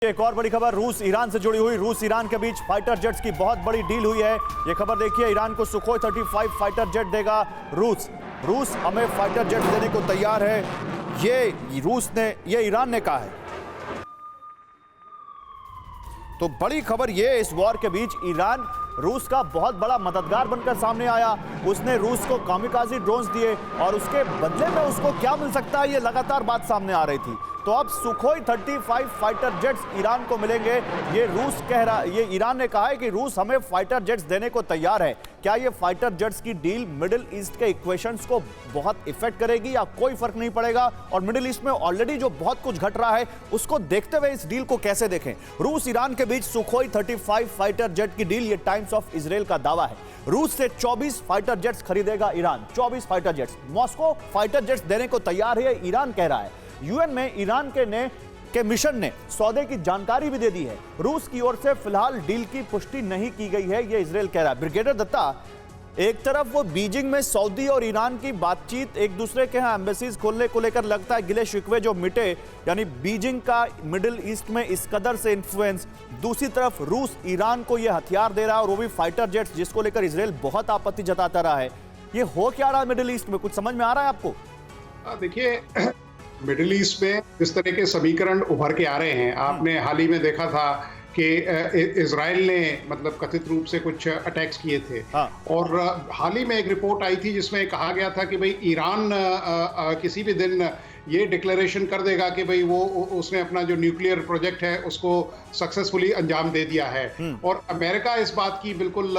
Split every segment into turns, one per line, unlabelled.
एक और बड़ी खबर रूस ईरान से जुड़ी हुई। रूस ईरान के बीच फाइटर जेट्स की बहुत बड़ी डील हुई है। ये खबर देखिए, ईरान को सुखोई 35 फाइटर जेट देगा रूस हमें फाइटर जेट देने को तैयार है। ये ईरान ने कहा है। तो बड़ी खबर ये, इस वॉर के बीच ईरान रूस का बहुत बड़ा मददगार बनकर सामने आया। उसने रूस को कामिकाजी ड्रोन्स दिए और उसके बदले में उसको क्या मिल सकता है, ये लगातार बात सामने आ रही थी। तो अब सुखोई 35 फाइटर जेट्स ईरान को मिलेंगे। ये ईरान ने कहा है कि रूस हमें फाइटर जेट्स देने को तैयार है। क्या ये फाइटर जेट्स की डील मिडिल ईस्ट के इक्वेशंस को बहुत इफेक्ट करेगी या कोई फर्क नहीं पड़ेगा? और मिडिल ईस्ट में ऑलरेडी जो बहुत कुछ घट रहा है उसको देखते हुए इस डील को कैसे देखें? रूस ईरान के बीच सुखोई 35 फाइटर जेट की डील, ये टाइम्स ऑफ इजराइल का दावा है। रूस से 24 फाइटर जेट्स खरीदेगा Iran. 24 fighter jets. Moscow fighter jets देने को तैयार है, ईरान कह रहा है। यूएन में ईरान के मिशन ने सौदे की जानकारी भी दे दी है। रूस की ओर से फिलहाल डील की पुष्टि नहीं की गई है, यह इजराइल कह रहा है। ब्रिगेडियर दत्ता, एक तरफ वो बीजिंग में सऊदी और ईरान की बातचीत, एक दूसरे के यहाँ एम्बेसीज खोलने को लेकर लगता है गिले शिकवे जो मिटे, यानी बीजिंग का मिडिल ईस्ट में इस कदर से इन्फ्लुएंस। दूसरी तरफ रूस ईरान को यह हथियार दे रहा है और वो भी फाइटर जेट्स, जिसको लेकर इजराइल बहुत आपत्ति जताता रहा है। ये हो क्या रहा है मिडिल ईस्ट में, कुछ समझ में आ रहा है आपको?
देखिए, मिडिल ईस्ट में जिस तरह के समीकरण उभर के आ रहे हैं, आपने हाल ही में देखा था कि इजराइल ने मतलब कथित रूप से कुछ अटैक्स किए थे। हाँ। और हाल ही में एक रिपोर्ट आई थी जिसमें कहा गया था कि भाई ईरान किसी भी दिन ये डिक्लेरेशन कर देगा कि भाई वो उसने अपना जो न्यूक्लियर प्रोजेक्ट है उसको सक्सेसफुली अंजाम दे दिया है। और अमेरिका इस बात की बिल्कुल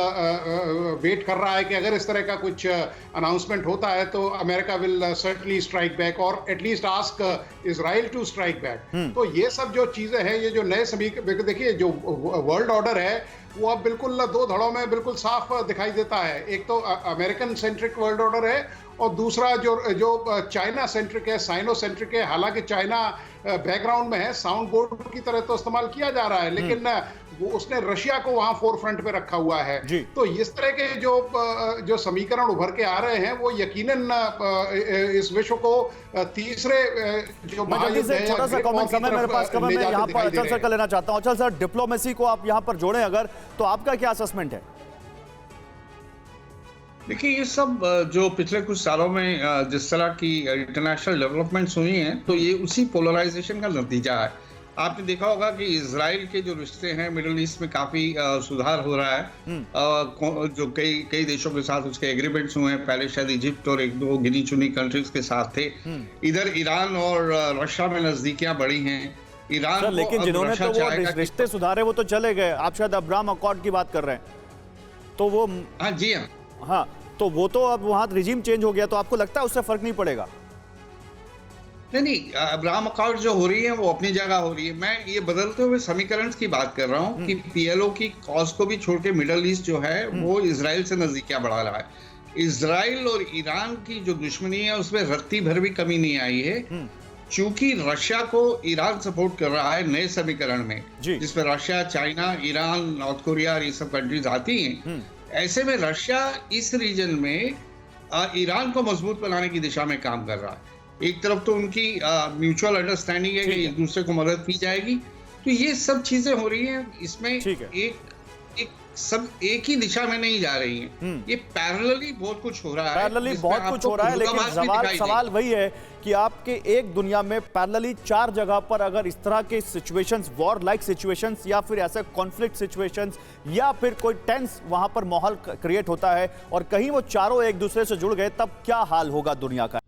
वेट कर रहा है कि अगर इस तरह का कुछ अनाउंसमेंट होता है तो America will certainly strike back और at least ask Israel to strike back. तो ये सब जो चीजें हैं, ये जो नए समीकरण, देखिए जो वर्ल्ड ऑर्डर है वो अब बिल्कुल दो धड़ों में बिल्कुल साफ दिखाई देता है। एक तो अमेरिकन सेंट्रिक वर्ल्ड ऑर्डर है और दूसरा जो चाइना सेंट्रिक है, साइनो सेंट्रिक है। हालांकि चाइना बैकग्राउंड में है, साउंड बोर्ड की तरह तो इस्तेमाल किया जा रहा है, लेकिन वो उसने रशिया को वहां फोरफ्रंट पे रखा हुआ है। तो इस तरह के जो समीकरण उभर के आ रहे हैं वो यकीनन इस विश्व को तीसरे जो
छोटा सा कमेंट समय मेरे पास कम है, मैं यहाँ पर अचल सर का लेना चाहता हूँ। अचल सर, डिप्लोमेसी को आप यहाँ पर जोड़ें अगर, तो आपका क्या असेसमेंट है?
देखिए, ये सब जो पिछले कुछ सालों में जिस तरह की इंटरनेशनल डेवलपमेंट्स हुई हैं, तो ये उसी पोलराइजेशन का नतीजा है। आपने देखा होगा कि इजराइल के जो रिश्ते हैं मिडिल ईस्ट में काफी सुधार हो रहा है। जो कई देशों के साथ उसके एग्रीमेंट्स हुए हैं, पहले शायद इजिप्ट और एक दो गिनी चुनी कंट्रीज के साथ थे। इधर ईरान और रशिया में नजदीकियां बढ़ी हैं। ईरान
सर, लेकिन जिन्होंने तो वो रिश्ते सुधारे वो तो चले गए। आप शायद अब्राहम अकॉर्ड की बात कर रहे हैं, तो वो
हाँ जी
हाँ, तो वो तो अब वहां रिजीम चेंज हो गया, तो आपको लगता है उससे फर्क नहीं पड़ेगा?
नहीं, अब्राहम अकॉर्ड जो हो रही है वो अपनी जगह हो रही है। मैं ये बदलते हुए समीकरण की बात कर रहा हूँ कि पीएलओ की कॉज को भी छोड़ के मिडिल ईस्ट जो है वो इजराइल से नजदीकियां बढ़ा रहा है। इजराइल और ईरान की जो दुश्मनी है उसमें रत्ती भर भी कमी नहीं आई है, क्योंकि रशिया को ईरान सपोर्ट कर रहा है नए समीकरण में, जिसमें Russia, China, Iran, north Korea और ये सब कंट्रीज आती हैं। ऐसे में रशिया इस रीजन में ईरान को मजबूत बनाने की दिशा में काम कर रहा है। एक तरफ तो उनकी म्यूचुअल अंडरस्टैंडिंग है कि एक दूसरे को मदद की जाएगी, तो ये सब चीजें हो रही हैं। इसमें सब एक ही दिशा में नहीं जा रही हैं, ये पैरेलली बहुत कुछ हो रहा है।
पैरेलली बहुत कुछ हो रहा है, लेकिन सवाल वही है कि आपके एक दुनिया में पैरेलली 4 जगह पर अगर इस तरह के सिचुएशंस, वॉर लाइक सिचुएशंस या फिर ऐसे कॉन्फ्लिक्ट सिचुएशंस या फिर कोई टेंस वहां पर माहौल क्रिएट होता है और कहीं वो चारों एक दूसरे से जुड़ गए, तब क्या हाल होगा दुनिया का?